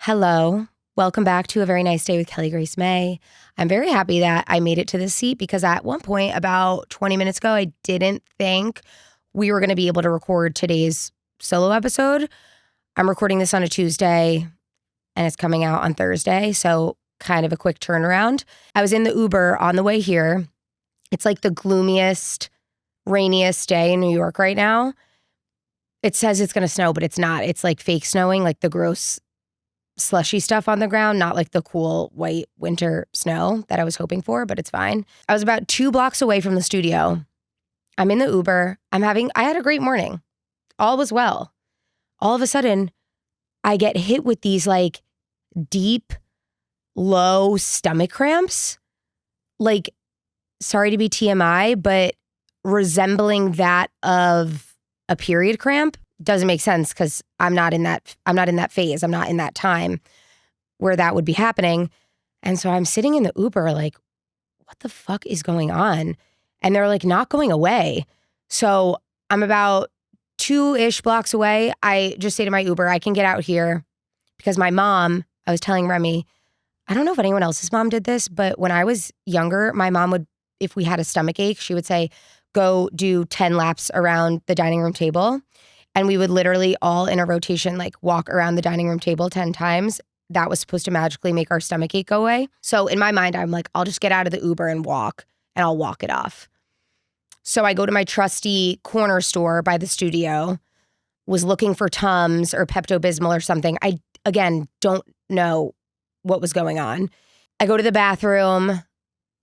Hello. Welcome back to A Very Nice Day with Kelly Grace May. I'm very happy that I made it to this seat because at one point, about 20 minutes ago, I didn't think we were going to be able to record today's solo episode. I'm recording this on a Tuesday and it's coming out on Thursday, so kind of a quick turnaround. I was in the Uber on the way here. It's like the gloomiest, rainiest day in New York right now. It says it's going to snow, but it's not. It's like fake snowing, like the gross slushy stuff on the ground, not like the cool white winter snow that I was hoping for, but it's fine. I was about 2 blocks away from the studio. I'm in the Uber. I had a great morning. All was well. All of a sudden, I get hit with these like deep, low stomach cramps. Like, sorry to be TMI, but resembling that of a period cramp. Doesn't make sense because I'm not in that phase. I'm not in that time where that would be happening. And so I'm sitting in the Uber like, what the fuck is going on? And they're like not going away. So I'm about 2-ish blocks away. I just say to my Uber, I can get out here because my mom, I was telling Remy, I don't know if anyone else's mom did this, but when I was younger, my mom would, if we had a stomach ache, she would say, go do 10 laps around the dining room table. And we would literally all in a rotation, like walk around the dining room table 10 times. That was supposed to magically make our stomach ache go away. So in my mind, I'm like, I'll just get out of the Uber and walk, and I'll walk it off. So I go to my trusty corner store by the studio, was looking for Tums or Pepto-Bismol or something. I, again, don't know what was going on. I go to the bathroom.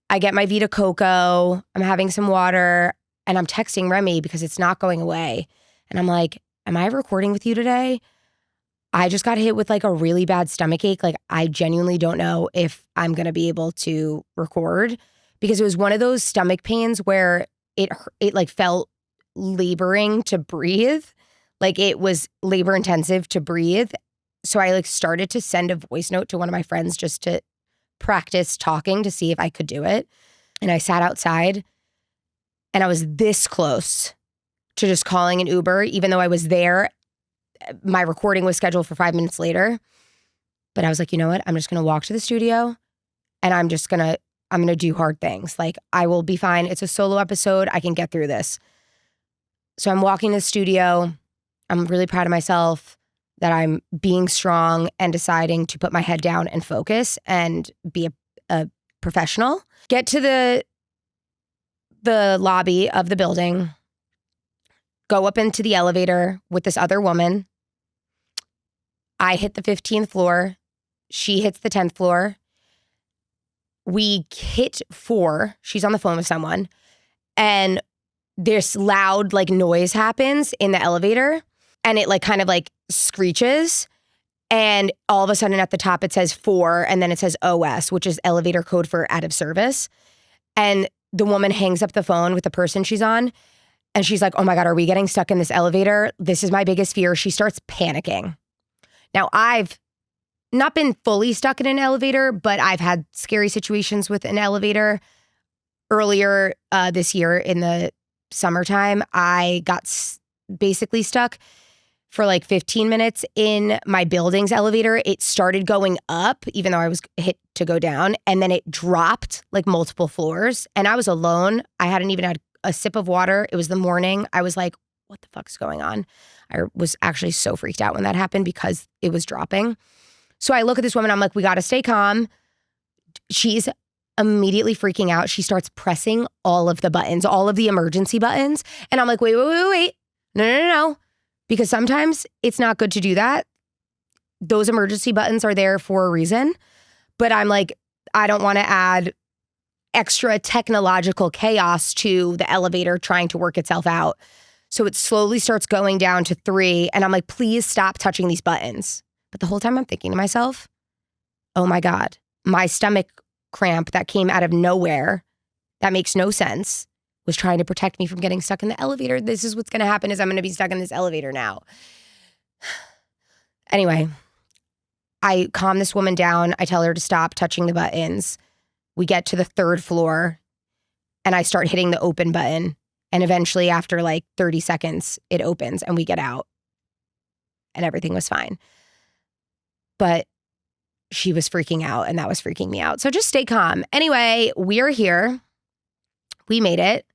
I get my Vita Coco. I'm having some water, and I'm texting Remy because it's not going away. And I'm like, am I recording with you today? I just got hit with like a really bad stomach ache. Like I genuinely don't know if I'm going to be able to record because it was one of those stomach pains where it like felt laboring to breathe. Like it was labor intensive to breathe. So I like started to send a voice note to one of my friends just to practice talking to see if I could do it. And I sat outside and I was this close to just calling an Uber, even though I was there. My recording was scheduled for 5 minutes later. But I was like, you know what? I'm just going to walk to the studio and I'm going to do hard things. Like I will be fine. It's a solo episode. I can get through this. So I'm walking to the studio. I'm really proud of myself that I'm being strong and deciding to put my head down and focus and be a professional. Get to the lobby of the building. Go up into the elevator with this other woman. I hit the 15th floor. She hits the 10th floor. We hit 4. She's on the phone with someone. And this loud like noise happens in the elevator. And it like kind of like screeches. And all of a sudden at the top it says 4. And then it says OS, which is elevator code for out of service. And the woman hangs up the phone with the person she's on. And she's like, oh my God, are we getting stuck in this elevator? This is my biggest fear. She starts panicking. Now, I've not been fully stuck in an elevator, but I've had scary situations with an elevator. Earlier this year in the summertime, I got basically stuck for like 15 minutes in my building's elevator. It started going up, even though I was hit to go down. And then it dropped like multiple floors. And I was alone. I hadn't even had a sip of water. It was the morning. I was like, what the fuck's going on? I was actually so freaked out when that happened because it was dropping. So I look at this woman. I'm like, we got to stay calm. She's immediately freaking out. She starts pressing all of the buttons, all of the emergency buttons. And I'm like, wait. No. Because sometimes it's not good to do that. Those emergency buttons are there for a reason. But I'm like, I don't want to add extra technological chaos to the elevator trying to work itself out. So it slowly starts going down to 3. And I'm like, please stop touching these buttons. But the whole time I'm thinking to myself, oh my God, my stomach cramp that came out of nowhere, that makes no sense, was trying to protect me from getting stuck in the elevator. This is what's going to happen is I'm going to be stuck in this elevator now. Anyway, I calm this woman down. I tell her to stop touching the buttons. We get to the 3rd floor and I start hitting the open button. And eventually after like 30 seconds, it opens and we get out and everything was fine. But she was freaking out, and that was freaking me out. So just stay calm. Anyway, we are here. We made it.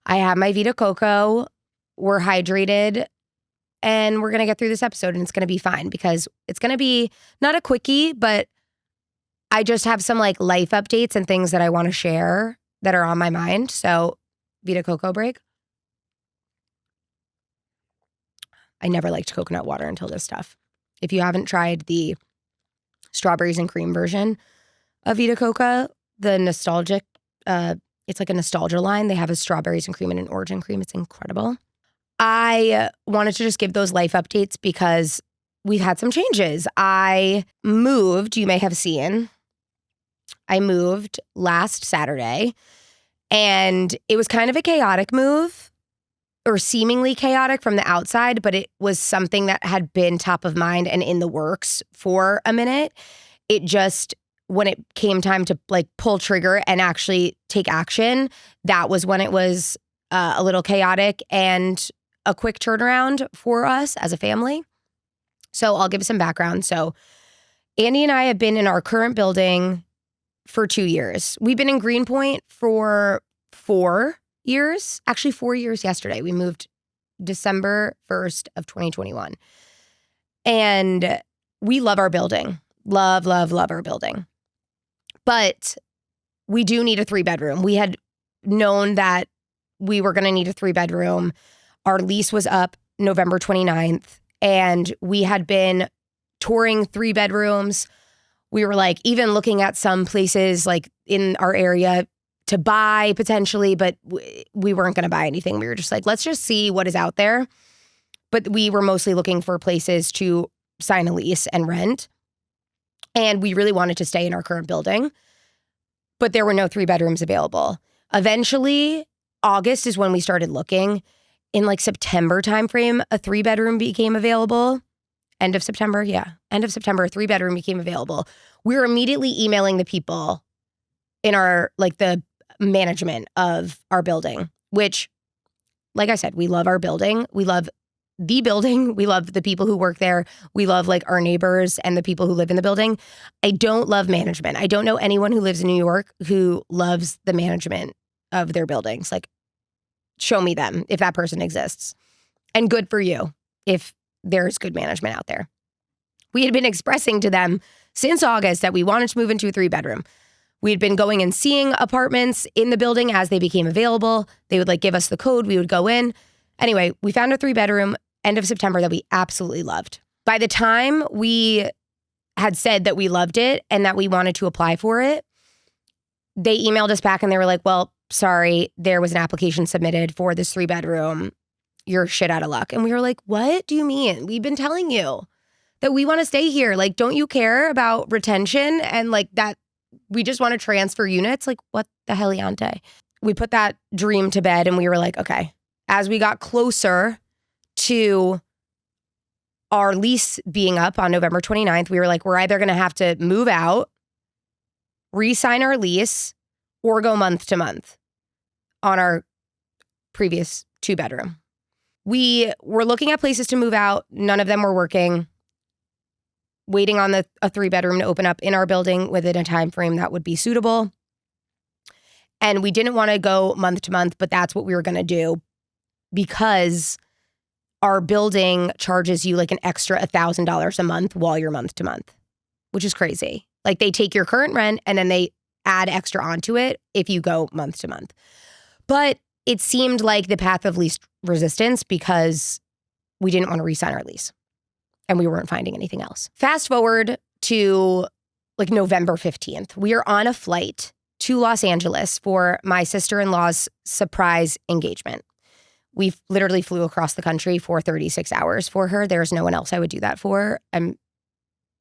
I have my Vita Coco. We're hydrated, and we're going to get through this episode, and it's going to be fine because it's going to be not a quickie, but I just have some like life updates and things that I want to share that are on my mind. So Vita Coco break. I never liked coconut water until this stuff. If you haven't tried the strawberries and cream version of Vita Coco, the nostalgic, it's like a nostalgia line. They have a strawberries and cream and an origin cream. It's incredible. I wanted to just give those life updates because we've had some changes. I moved, you may have seen. I moved last Saturday, and it was kind of a chaotic move, or seemingly chaotic from the outside, but it was something that had been top of mind and in the works for a minute. It just, when it came time to like pull trigger and actually take action, that was when it was a little chaotic and a quick turnaround for us as a family. So I'll give some background. So Andy and I have been in our current building for 2 years. We've been in Greenpoint for 4 years, actually 4 years yesterday. We moved December 1st of 2021. And we love our building. Love, love, love our building. But we do need a 3-bedroom. We had known that we were going to need a 3-bedroom. Our lease was up November 29th, and we had been touring 3-bedrooms. We were like even looking at some places like in our area to buy potentially, but we weren't going to buy anything. We were just like, let's just see what is out there. But we were mostly looking for places to sign a lease and rent. And we really wanted to stay in our current building, but there were no 3-bedrooms available. Eventually, August is when we started looking. In like September timeframe, a 3-bedroom became available. End of September, yeah. End of September, a 3-bedroom became available. We were immediately emailing the people in our, like the management of our building, which, like I said, we love our building. We love the building. We love the people who work there. We love like our neighbors and the people who live in the building. I don't love management. I don't know anyone who lives in New York who loves the management of their buildings. Like, show me them if that person exists. And good for you if there's good management out there. We had been expressing to them since August that we wanted to move into a 3-bedroom. We had been going and seeing apartments in the building as they became available. They would like give us the code. We would go in. Anyway, we found a 3-bedroom end of September that we absolutely loved. By the time we had said that we loved it and that we wanted to apply for it, they emailed us back and they were like, well, sorry, there was an application submitted for this 3-bedroom. You're shit out of luck. And we were like, what do you mean? We've been telling you that we want to stay here. Like, don't you care about retention and like that we just want to transfer units? Like, what the heliante? We put that dream to bed and we were like, okay. As we got closer to our lease being up on November 29th, we were like, we're either going to have to move out, re-sign our lease, or go month to month on our previous 2-bedroom. We were looking at places to move out. None of them were working. Waiting on a 3-bedroom to open up in our building within a time frame that would be suitable. And we didn't want to go month to month, but that's what we were going to do because our building charges you like an extra $1,000 a month while you're month to month, which is crazy. Like they take your current rent and then they add extra onto it if you go month to month. But it seemed like the path of least resistance because we didn't want to re-sign our lease and we weren't finding anything else. Fast forward to like November 15th. We are on a flight to Los Angeles for my sister-in-law's surprise engagement. We literally flew across the country for 36 hours for her. There's no one else I would do that for. I'm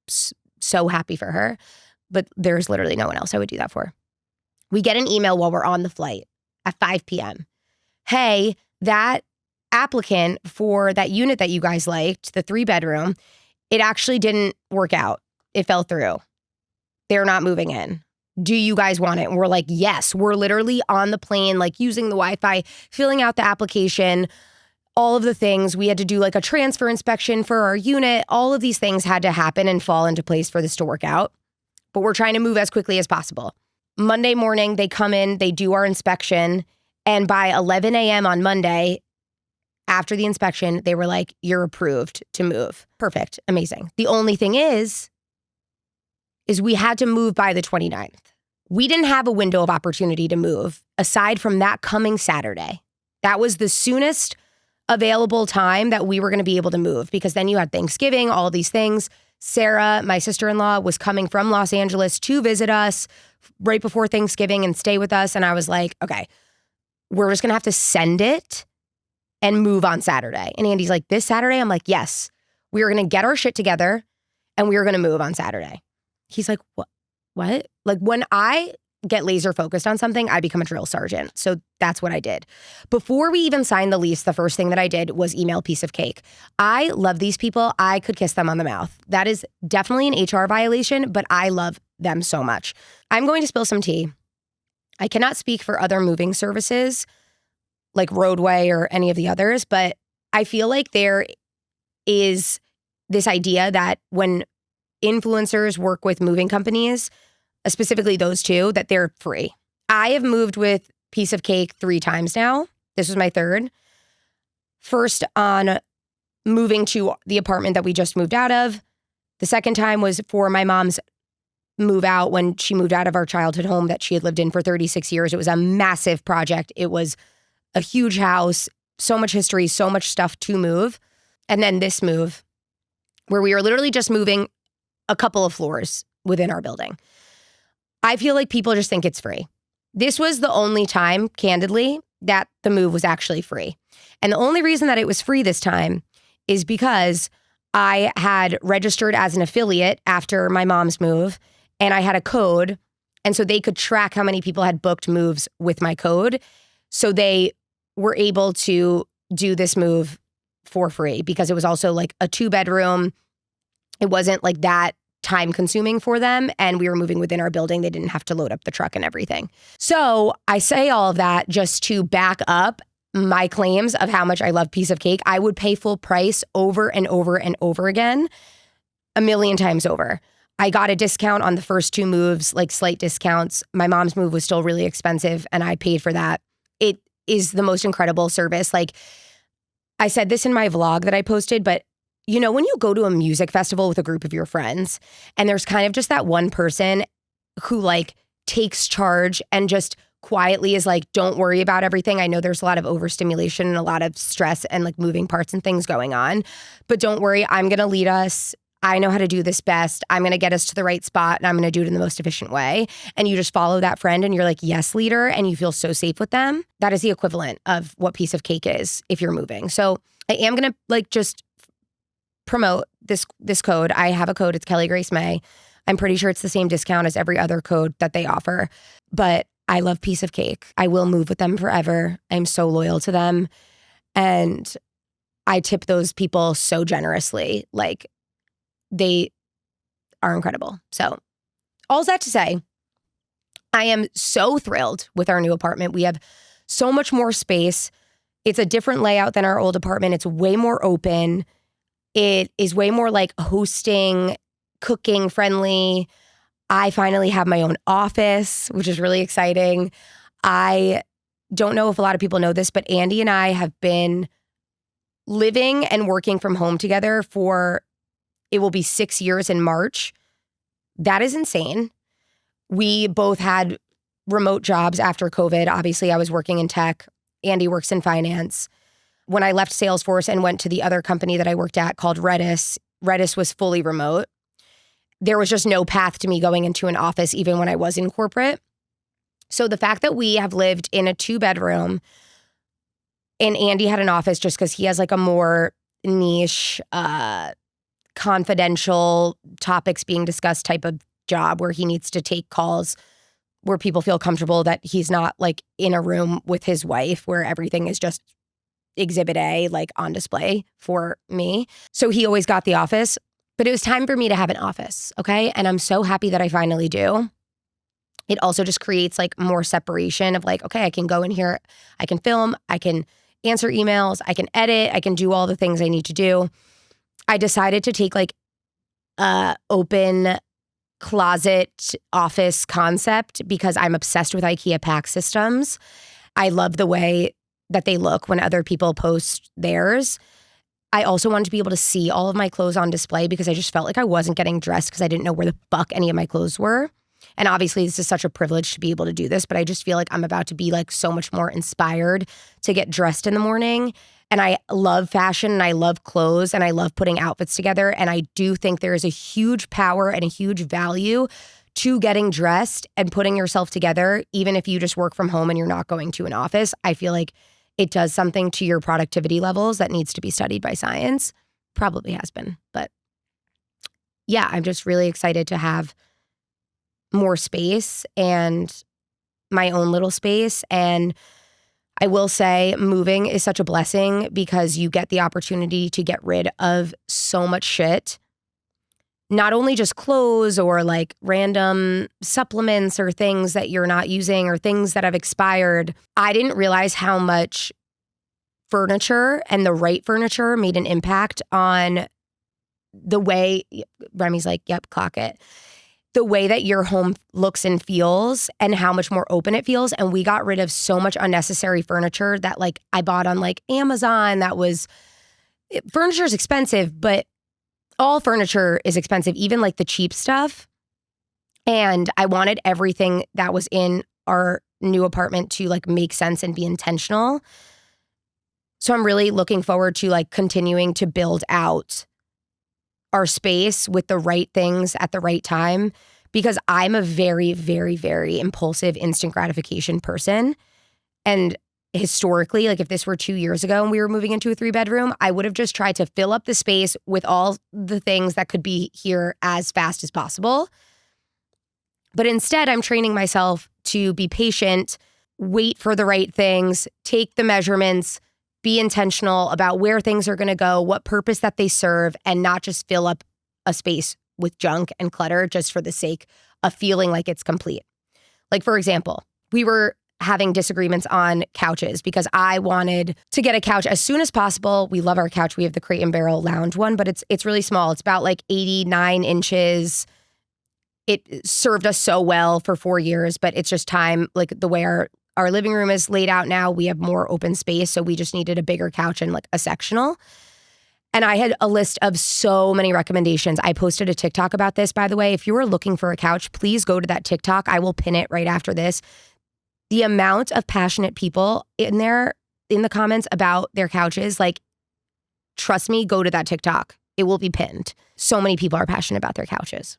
so happy for her, but there's literally no one else I would do that for. We get an email while we're on the flight at 5 p.m. Hey, that applicant for that unit that you guys liked, the 3-bedroom, it actually didn't work out. It fell through. They're not moving in. Do you guys want it? And we're like, yes. We're literally on the plane, like using the Wi-Fi, filling out the application, all of the things. We had to do like a transfer inspection for our unit. All of these things had to happen and fall into place for this to work out. but we're trying to move as quickly as possible. Monday morning, they come in, they do our inspection, and by 11 a.m. on Monday, after the inspection, they were like, you're approved to move. Perfect. Amazing. The only thing is we had to move by the 29th. We didn't have a window of opportunity to move aside from that coming Saturday. That was the soonest available time that we were going to be able to move, because then you had Thanksgiving, all these things. Sarah, my sister-in-law, was coming from Los Angeles to visit us right before Thanksgiving and stay with us. And I was like, okay, we're just going to have to send it and move on Saturday. And Andy's like, this Saturday? I'm like, yes, we are going to get our shit together and we are going to move on Saturday. He's like, what? Like, when I get laser focused on something, I become a drill sergeant. So that's what I did. Before we even signed the lease, the first thing that I did was email Piece of Cake. I love these people. I could kiss them on the mouth. That is definitely an HR violation, but I love them so much. I'm going to spill some tea. I cannot speak for other moving services like Roadway or any of the others, but I feel like there is this idea that when influencers work with moving companies, specifically those two, that they're free. I have moved with Piece of Cake 3 times now. This was my third. First on moving to the apartment that we just moved out of. The second time was for my mom's move out when she moved out of our childhood home that she had lived in for 36 years. It was a massive project. It was a huge house, so much history, so much stuff to move. And then this move where we are literally just moving a couple of floors within our building. I feel like people just think it's free. This was the only time, candidly, that the move was actually free. And the only reason that it was free this time is because I had registered as an affiliate after my mom's move, and I had a code. And so they could track how many people had booked moves with my code. So they were able to do this move for free because it was also like a 2-bedroom. It wasn't like that time consuming for them. And we were moving within our building. They didn't have to load up the truck and everything. So I say all of that just to back up my claims of how much I love Piece of Cake. I would pay full price over and over and over again, a million times over. I got a discount on the first 2 moves, like slight discounts. My mom's move was still really expensive and I paid for that. It is the most incredible service. Like, I said this in my vlog that I posted, but you know, when you go to a music festival with a group of your friends and there's kind of just that one person who like takes charge and just quietly is like, don't worry about everything. I know there's a lot of overstimulation and a lot of stress and like moving parts and things going on, but don't worry, I'm going to lead us. I know how to do this best. I'm going to get us to the right spot and I'm going to do it in the most efficient way. And you just follow that friend and you're like, yes, leader. And you feel so safe with them. That is the equivalent of what Piece of Cake is if you're moving. So I am going to like just promote this code. I have a code. It's Kelly Grace May. I'm pretty sure it's the same discount as every other code that they offer. But I love Piece of Cake. I will move with them forever. I'm so loyal to them. And I tip those people so generously. Like, they are incredible. So all that to say, I am so thrilled with our new apartment. We have so much more space. It's a different layout than our old apartment. It's way more open. It is way more like hosting, cooking friendly. I finally have my own office, which is really exciting. I don't know if a lot of people know this, but Andy and I have been living and working from home together for, it will be 6 years in March. That is insane. We both had remote jobs after COVID. Obviously, I was working in tech. Andy works in finance. When I left Salesforce and went to the other company that I worked at called Redis was fully remote. There was just no path to me going into an office even when I was in corporate. So the fact that we have lived in a 2-bedroom and Andy had an office just because he has like a more niche, confidential topics being discussed type of job where he needs to take calls where people feel comfortable that he's not like in a room with his wife where everything is just exhibit A, like on display for me. So he always got the office, but it was time for me to have an office. Okay. And I'm so happy that I finally do. It also just creates like more separation of like, okay, I can go in here, I can film, I can answer emails, I can edit, I can do all the things I need to do. I decided to take like open closet office concept because I'm obsessed with IKEA pack systems. I love the way that they look when other people post theirs. I also wanted to be able to see all of my clothes on display because I just felt like I wasn't getting dressed because I didn't know where the fuck any of my clothes were. And obviously this is such a privilege to be able to do this, but I just feel like I'm about to be like so much more inspired to get dressed in the morning. And I love fashion and I love clothes and I love putting outfits together. And I do think there is a huge power and a huge value to getting dressed and putting yourself together, even if you just work from home and you're not going to an office. I feel like it does something to your productivity levels that needs to be studied by science. Probably has been. But yeah, I'm just really excited to have more space and my own little space. And I will say moving is such a blessing because you get the opportunity to get rid of so much shit. Not only just clothes or like random supplements or things that you're not using or things that have expired. I didn't realize how much furniture and the right furniture made an impact on the way, Remy's like, yep, clock it. The way that your home looks and feels and how much more open it feels. And we got rid of so much unnecessary furniture that like I bought on like Amazon furniture is expensive, but all furniture is expensive, even like the cheap stuff. And I wanted everything that was in our new apartment to like make sense and be intentional. So I'm really looking forward to like continuing to build out our space with the right things at the right time because I'm a very, very, very impulsive instant gratification person. And historically, like if this were 2 years ago and we were moving into a 3-bedroom, I would have just tried to fill up the space with all the things that could be here as fast as possible. But instead, I'm training myself to be patient, wait for the right things, take the measurements, be intentional about where things are going to go, what purpose that they serve, and not just fill up a space with junk and clutter just for the sake of feeling like it's complete. Like, for example, we were having disagreements on couches because I wanted to get a couch as soon as possible. We love our couch. We have the Crate and Barrel lounge one, but it's really small. It's about like 89 inches. It served us so well for 4 years, but it's just time, like the way our living room is laid out now, we have more open space. So we just needed a bigger couch and like a sectional. And I had a list of so many recommendations. I posted a TikTok about this, by the way. If you are looking for a couch, please go to that TikTok. I will pin it right after this. The amount of passionate people in the comments about their couches, like, trust me, go to that TikTok. It will be pinned. So many people are passionate about their couches.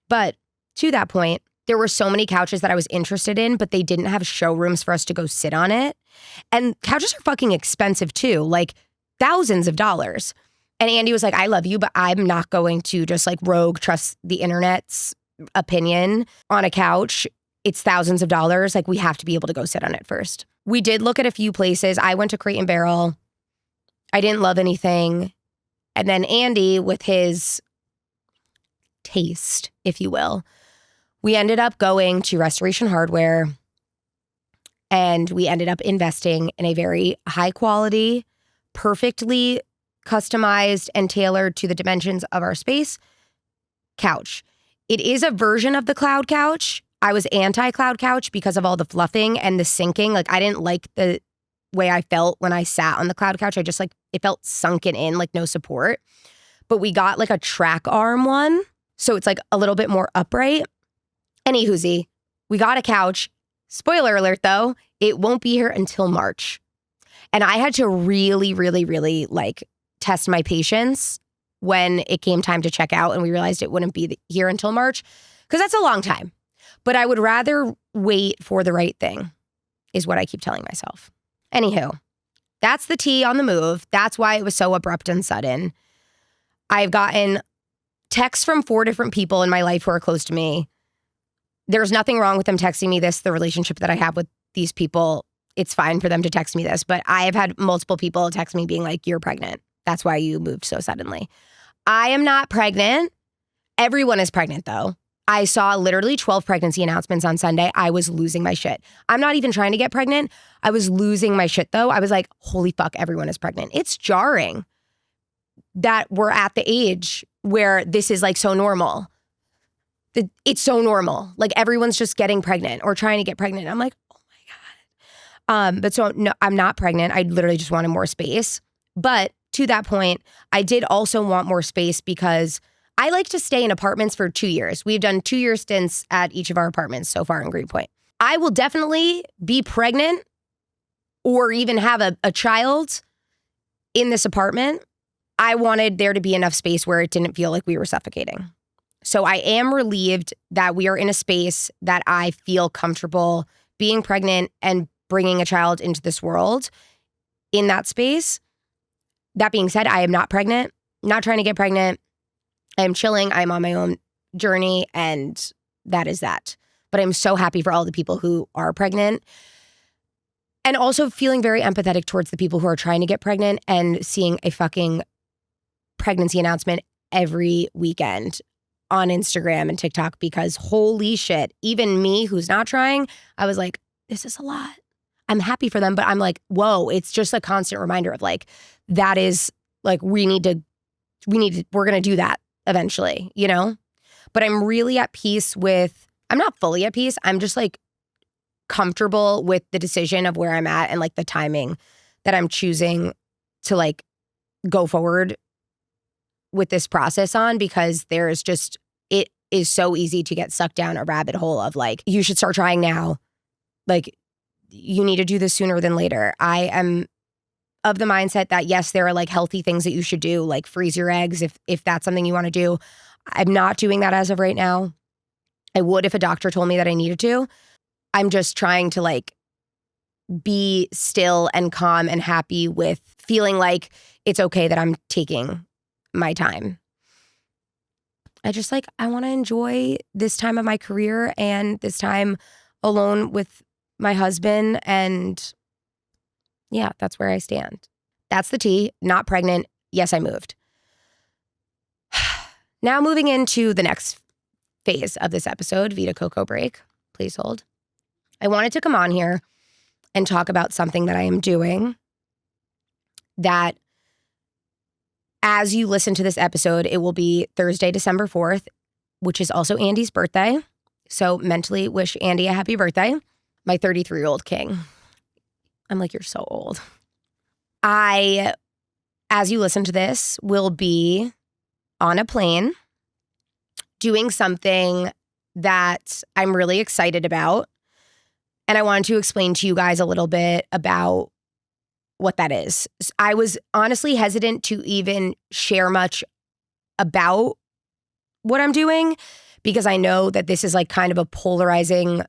But to that point, there were so many couches that I was interested in, but they didn't have showrooms for us to go sit on it. And couches are fucking expensive too, like thousands of dollars. And Andy was like, I love you, but I'm not going to just like rogue trust the internet's opinion on a couch. It's thousands of dollars. Like, we have to be able to go sit on it first. We did look at a few places. I went to Crate and Barrel. I didn't love anything. And then Andy, with his taste, if you will, we ended up going to Restoration Hardware, and we ended up investing in a very high quality, perfectly customized and tailored to the dimensions of our space couch. It is a version of the cloud couch. I was anti-cloud couch because of all the fluffing and the sinking. Like, I didn't like the way I felt when I sat on the cloud couch. I just like, it felt sunken in, like no support. But we got like a track arm one. So it's like a little bit more upright. Anywhoosie, we got a couch. Spoiler alert though, it won't be here until March. And I had to really, really, really like test my patience when it came time to check out and we realized it wouldn't be here until March, because that's a long time. But I would rather wait for the right thing, is what I keep telling myself. Anywho, that's the tea on the move. That's why it was so abrupt and sudden. I've gotten texts from 4 different people in my life who are close to me. There's nothing wrong with them texting me this. The relationship that I have with these people, it's fine for them to text me this. But I have had multiple people text me being like, you're pregnant. That's why you moved so suddenly. I am not pregnant. Everyone is pregnant though. I saw literally 12 pregnancy announcements on Sunday. I was losing my shit. I'm not even trying to get pregnant. I was losing my shit though. I was like, holy fuck, everyone is pregnant. It's jarring that we're at the age where this is like so normal. it's so normal. Like everyone's just getting pregnant or trying to get pregnant. I'm like, oh my God. But so no, I'm not pregnant. I literally just wanted more space. But to that point, I did also want more space because I like to stay in apartments for 2 years. We've done 2-year stints at each of our apartments so far in Greenpoint. I will definitely be pregnant or even have a child in this apartment. I wanted there to be enough space where it didn't feel like we were suffocating. So I am relieved that we are in a space that I feel comfortable being pregnant and bringing a child into this world in that space. That being said, I am not pregnant, not trying to get pregnant. I am chilling. I'm on my own journey, and that is that. But I'm so happy for all the people who are pregnant, and also feeling very empathetic towards the people who are trying to get pregnant and seeing a fucking pregnancy announcement every weekend on Instagram and TikTok, because holy shit, even me who's not trying, I was like, this is a lot. I'm happy for them, but I'm like, whoa, it's just a constant reminder of like, that is like, we're going to do that eventually, you know? But I'm really at peace with, I'm not fully at peace. I'm just like comfortable with the decision of where I'm at and like the timing that I'm choosing to like go forward with this process on, because there's just, it is so easy to get sucked down a rabbit hole of like, you should start trying now. Like, you need to do this sooner than later. I am of the mindset that yes, there are like healthy things that you should do, like freeze your eggs if that's something you want to do. I'm not doing that as of right now. I would if a doctor told me that I needed to. I'm just trying to like be still and calm and happy with feeling like it's okay that I'm taking my time. I want to enjoy this time of my career and this time alone with my husband. And yeah, that's where I stand. That's the tea. Not pregnant. Yes, I moved. Now moving into the next phase of this episode, Vita Coco break. Please hold. I wanted to come on here and talk about something that I am doing that, as you listen to this episode, it will be Thursday, December 4th, which is also Andy's birthday. So mentally wish Andy a happy birthday. My 33-year-old king. I'm like, you're so old. I, as you listen to this, will be on a plane doing something that I'm really excited about. And I wanted to explain to you guys a little bit about what that is. I was honestly hesitant to even share much about what I'm doing, because I know that this is like kind of a polarizing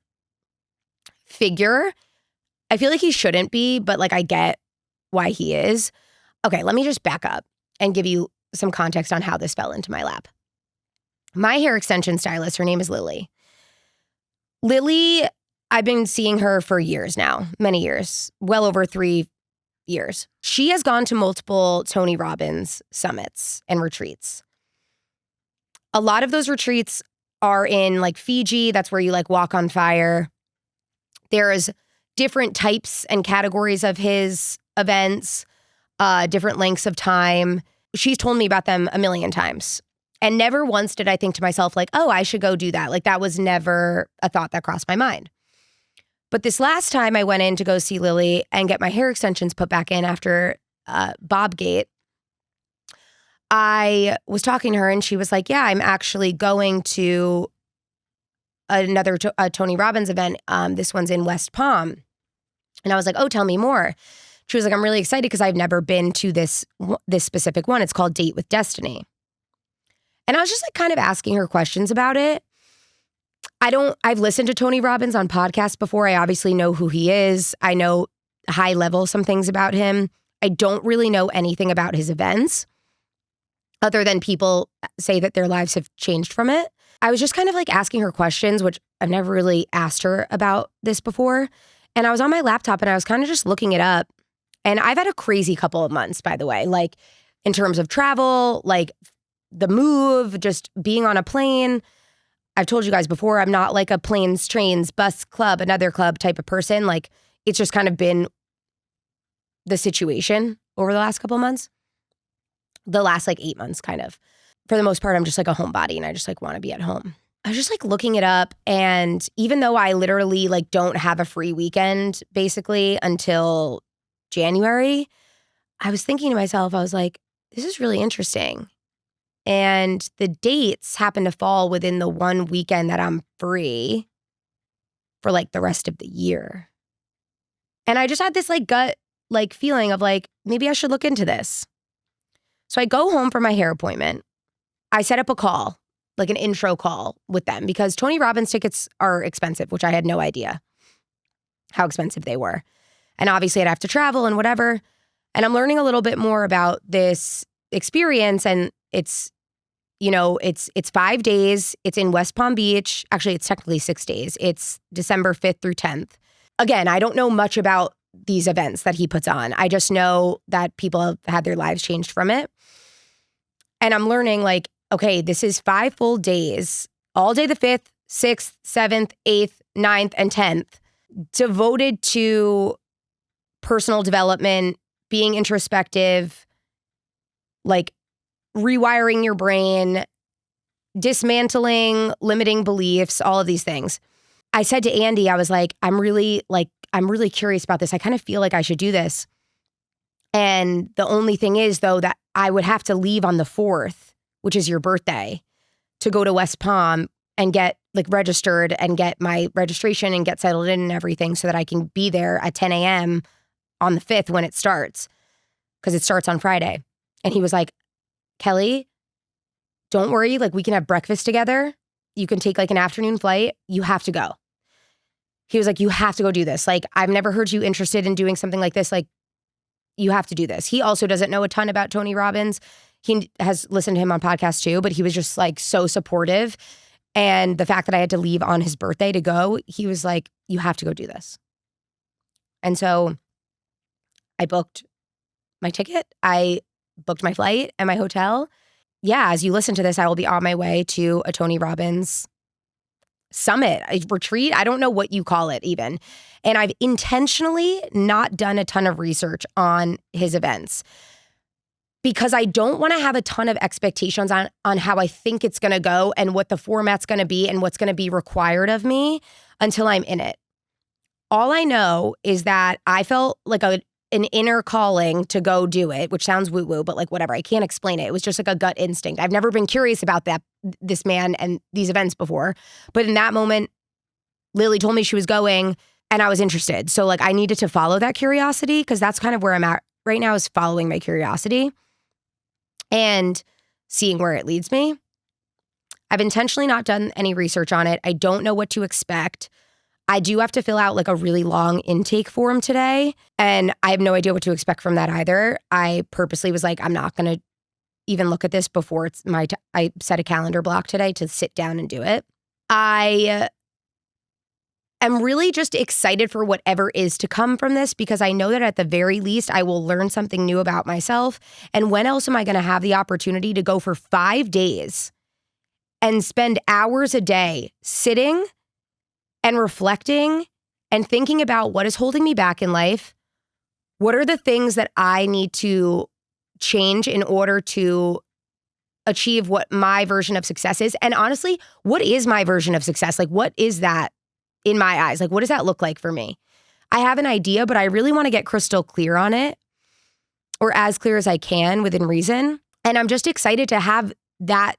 figure. I feel like he shouldn't be, but like I get why he is. Okay, let me just back up and give you some context on how this fell into my lap. My hair extension stylist, her name is Lily. Lily, I've been seeing her for years now, many years, well over 3 years. She has gone to multiple Tony Robbins summits and retreats. A lot of those retreats are in like Fiji. That's where you like walk on fire. There's different types and categories of his events, different lengths of time. She's told me about them a million times. And never once did I think to myself like, oh, I should go do that. Like that was never a thought that crossed my mind. But this last time I went in to go see Lily and get my hair extensions put back in after Bobgate, I was talking to her and she was like, yeah, I'm actually going to another Tony Robbins event. This one's in West Palm. And I was like, oh, tell me more. She was like, I'm really excited because I've never been to this specific one. It's called Date with Destiny. And I was just like kind of asking her questions about it. I've listened to Tony Robbins on podcasts before. I obviously know who he is. I know high level some things about him. I don't really know anything about his events other than people say that their lives have changed from it. I was just kind of like asking her questions, which I've never really asked her about this before. And I was on my laptop and I was kind of just looking it up. And I've had a crazy couple of months, by the way, like in terms of travel, like the move, just being on a plane. I've told you guys before, I'm not like a planes, trains, bus club, another club type of person. Like it's just kind of been the situation over the last couple of months. The last like 8 months kind of. For the most part, I'm just like a homebody and I just like want to be at home. I was just like looking it up, and even though I literally like don't have a free weekend basically until January, I was thinking to myself, I was like, this is really interesting. And the dates happen to fall within the one weekend that I'm free for like the rest of the year. And I just had this like gut like feeling of like, maybe I should look into this. So I go home for my hair appointment. I set up a call, like an intro call with them because Tony Robbins tickets are expensive, which I had no idea how expensive they were. And obviously I'd have to travel and whatever. And I'm learning a little bit more about this experience, and it's 5 days. It's in West Palm Beach. Actually, it's technically 6 days. It's December 5th through 10th. Again, I don't know much about these events that he puts on. I just know that people have had their lives changed from it. And I'm learning like, okay, this is 5 full days, all day the 5th, 6th, 7th, 8th, 9th, and 10th, devoted to personal development, being introspective, like rewiring your brain, dismantling limiting beliefs, all of these things. I said to Andy, I was like, I'm really curious about this. I kind of feel like I should do this. And the only thing is, though, that I would have to leave on the 4th, which is your birthday, to go to West Palm and get like registered and get my registration and get settled in and everything so that I can be there at 10 a.m. on the 5th when it starts, because it starts on Friday. And he was like, Kelly, don't worry. Like, we can have breakfast together. You can take like an afternoon flight. You have to go. He was like, you have to go do this. Like, I've never heard you interested in doing something like this. Like, you have to do this. He also doesn't know a ton about Tony Robbins. He has listened to him on podcasts too, but he was just like so supportive. And the fact that I had to leave on his birthday to go, he was like, you have to go do this. And so I booked my ticket. I booked my flight and my hotel. Yeah, as you listen to this, I will be on my way to a Tony Robbins summit, a retreat. I don't know what you call it even. And I've intentionally not done a ton of research on his events because I don't want to have a ton of expectations on how I think it's going to go and what the format's going to be and what's going to be required of me until I'm in it. All I know is that I felt like an inner calling to go do it, which sounds woo-woo, but like whatever. I can't explain it. It was just like a gut instinct. I've never been curious about this man and these events before. But in that moment, Lily told me she was going and I was interested. So like I needed to follow that curiosity because that's kind of where I'm at right now, is following my curiosity and seeing where it leads me. I've intentionally not done any research on it. I don't know what to expect. I do have to fill out like a really long intake form today, and I have no idea what to expect from that either. I purposely was like, I'm not going to even look at this before it's I set a calendar block today to sit down and do it. I am really just excited for whatever is to come from this because I know that at the very least I will learn something new about myself. And when else am I going to have the opportunity to go for 5 days and spend hours a day sitting and reflecting and thinking about what is holding me back in life? What are the things that I need to change in order to achieve what my version of success is? And honestly, what is my version of success? Like, what is that in my eyes? Like, what does that look like for me? I have an idea, but I really want to get crystal clear on it, or as clear as I can within reason. And I'm just excited to have that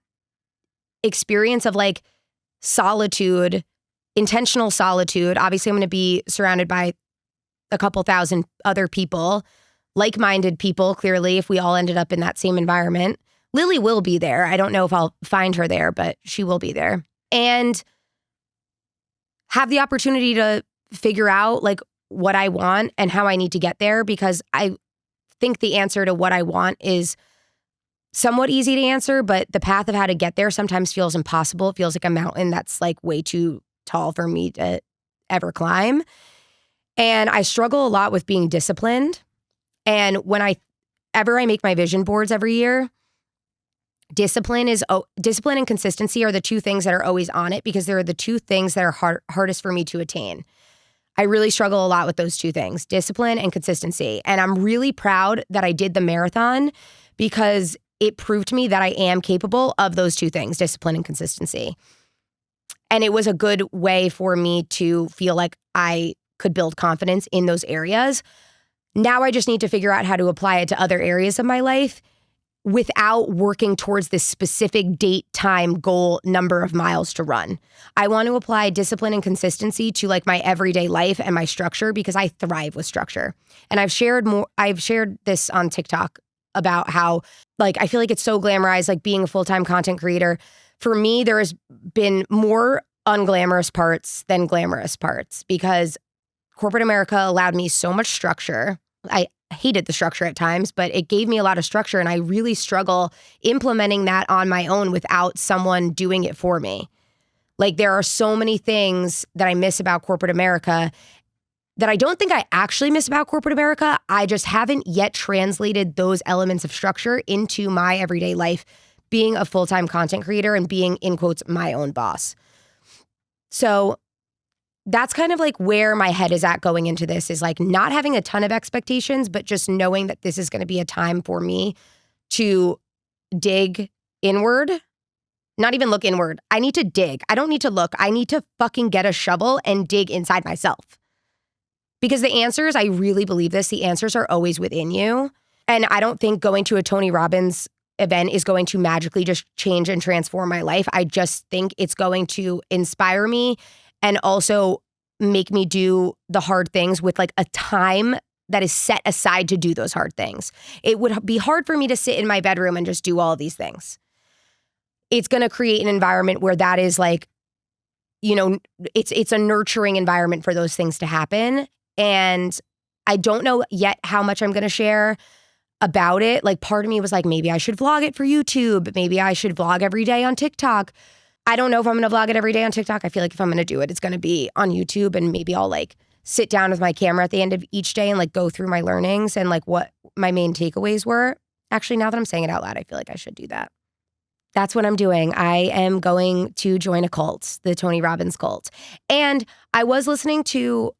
experience of like solitude, intentional solitude. Obviously, I'm going to be surrounded by a couple thousand other people, like-minded people, clearly, if we all ended up in that same environment. Lily will be there. I don't know if I'll find her there, but she will be there. And have the opportunity to figure out like what I want and how I need to get there, because I think the answer to what I want is somewhat easy to answer, but the path of how to get there sometimes feels impossible. It feels like a mountain that's like way too tall for me to ever climb. And I struggle a lot with being disciplined. And when I make my vision boards every year, discipline and consistency are the two things that are always on it, because they're the two things that are hardest for me to attain. I really struggle a lot with those two things, discipline and consistency. And I'm really proud that I did the marathon because it proved to me that I am capable of those two things, discipline and consistency. And it was a good way for me to feel like I could build confidence in those areas. Now I just need to figure out how to apply it to other areas of my life without working towards this specific date, time, goal, number of miles to run. I want to apply discipline and consistency to like my everyday life and my structure because I thrive with structure. And I've shared this on TikTok about how like I feel like it's so glamorized, like being a full-time content creator. For me, there has been more unglamorous parts than glamorous parts because corporate America allowed me so much structure. I hated the structure at times, but it gave me a lot of structure, and I really struggle implementing that on my own without someone doing it for me. Like there are so many things that I miss about corporate America that I don't think I actually miss about corporate America. I just haven't yet translated those elements of structure into my everyday life, being a full-time content creator and being, in quotes, my own boss. So that's kind of like where my head is at going into this, is like not having a ton of expectations, but just knowing that this is going to be a time for me to dig inward, not even look inward. I need to dig. I don't need to look. I need to fucking get a shovel and dig inside myself. Because the answers, I really believe this, the answers are always within you. And I don't think going to a Tony Robbins event is going to magically just change and transform my life. I just think it's going to inspire me and also make me do the hard things with like a time that is set aside to do those hard things. It would be hard for me to sit in my bedroom and just do all of these things. It's going to create an environment where that is like, you know, it's a nurturing environment for those things to happen. And I don't know yet how much I'm going to share about it. Like part of me was like, maybe I should vlog it for YouTube. Maybe I should vlog every day on TikTok. I don't know if I'm going to vlog it every day on TikTok. I feel like if I'm going to do it, it's going to be on YouTube, and maybe I'll like sit down with my camera at the end of each day and like go through my learnings and like what my main takeaways were. Actually, now that I'm saying it out loud, I feel like I should do that. That's what I'm doing. I am going to join a cult, the Tony Robbins cult. And I was listening to,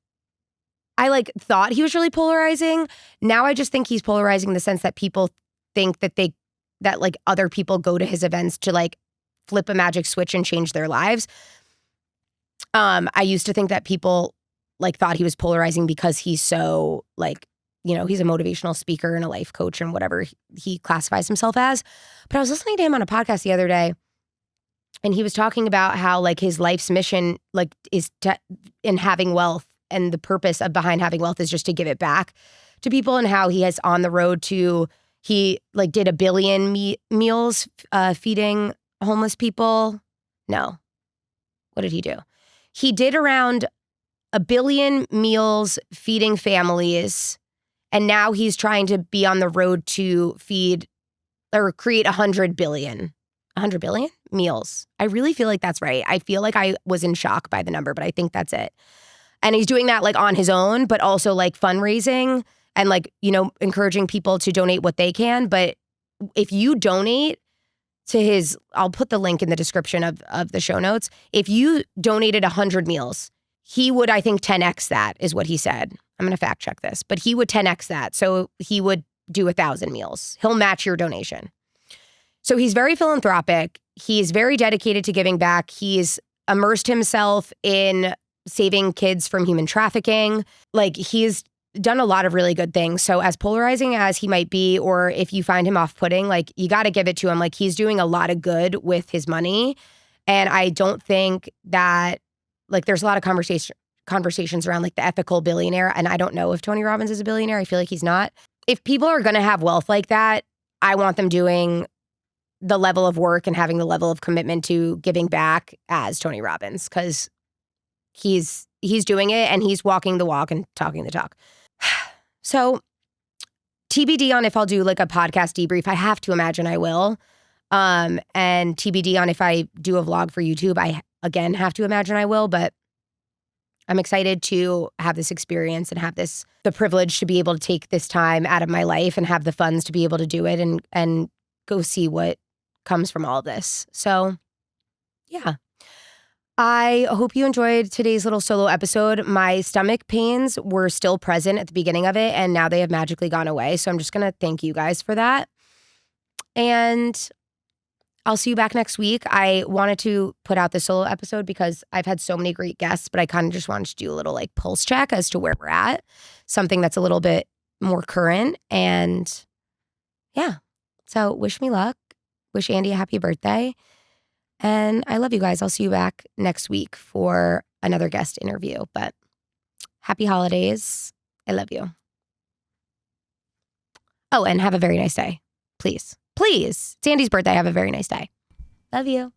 I like thought he was really polarizing. Now I just think he's polarizing in the sense that people think that that like other people go to his events to like flip a magic switch and change their lives. I used to think that people like thought he was polarizing because he's so like, you know, he's a motivational speaker and a life coach and whatever he classifies himself as. But I was listening to him on a podcast the other day, and he was talking about how like his life's mission like is in having wealth, and the purpose of behind having wealth is just to give it back to people, and how he has on the road to, he like did 1 billion meals feeding homeless people. No. What did he do? He did around 1 billion meals feeding families. And now he's trying to be on the road to feed or create 100 billion. 100 billion meals. I really feel like that's right. I feel like I was in shock by the number, but I think that's it. And he's doing that like on his own, but also like fundraising and like, you know, encouraging people to donate what they can. But if you donate to his, I'll put the link in the description of the show notes. If you donated 100 meals, he would, I think, 10x that is what he said. I'm going to fact check this, but he would 10x that. So he would do 1,000 meals. He'll match your donation. So he's very philanthropic. He's very dedicated to giving back. He's immersed himself in saving kids from human trafficking. Like he's done a lot of really good things. So as polarizing as he might be, or if you find him off-putting, like you got to give it to him. Like he's doing a lot of good with his money. And I don't think that like there's a lot of conversations around like the ethical billionaire. And I don't know if Tony Robbins is a billionaire. I feel like he's not. If people are going to have wealth like that, I want them doing the level of work and having the level of commitment to giving back as Tony Robbins, because he's doing it and he's walking the walk and talking the talk. So TBD on if I'll do like a podcast debrief. I have to imagine I will. And TBD on if I do a vlog for YouTube. I, again, have to imagine I will, but I'm excited to have this experience and have the privilege to be able to take this time out of my life and have the funds to be able to do it and go see what comes from all of this. So yeah. I hope you enjoyed today's little solo episode. My stomach pains were still present at the beginning of it, and now they have magically gone away. So I'm just going to thank you guys for that. And I'll see you back next week. I wanted to put out this solo episode because I've had so many great guests, but I kind of just wanted to do a little like pulse check as to where we're at. Something that's a little bit more current. And yeah. So wish me luck. Wish Andy a happy birthday. And I love you guys. I'll see you back next week for another guest interview. But happy holidays. I love you. Oh, and have a very nice day. Please. Please. It's Andy's birthday. Have a very nice day. Love you.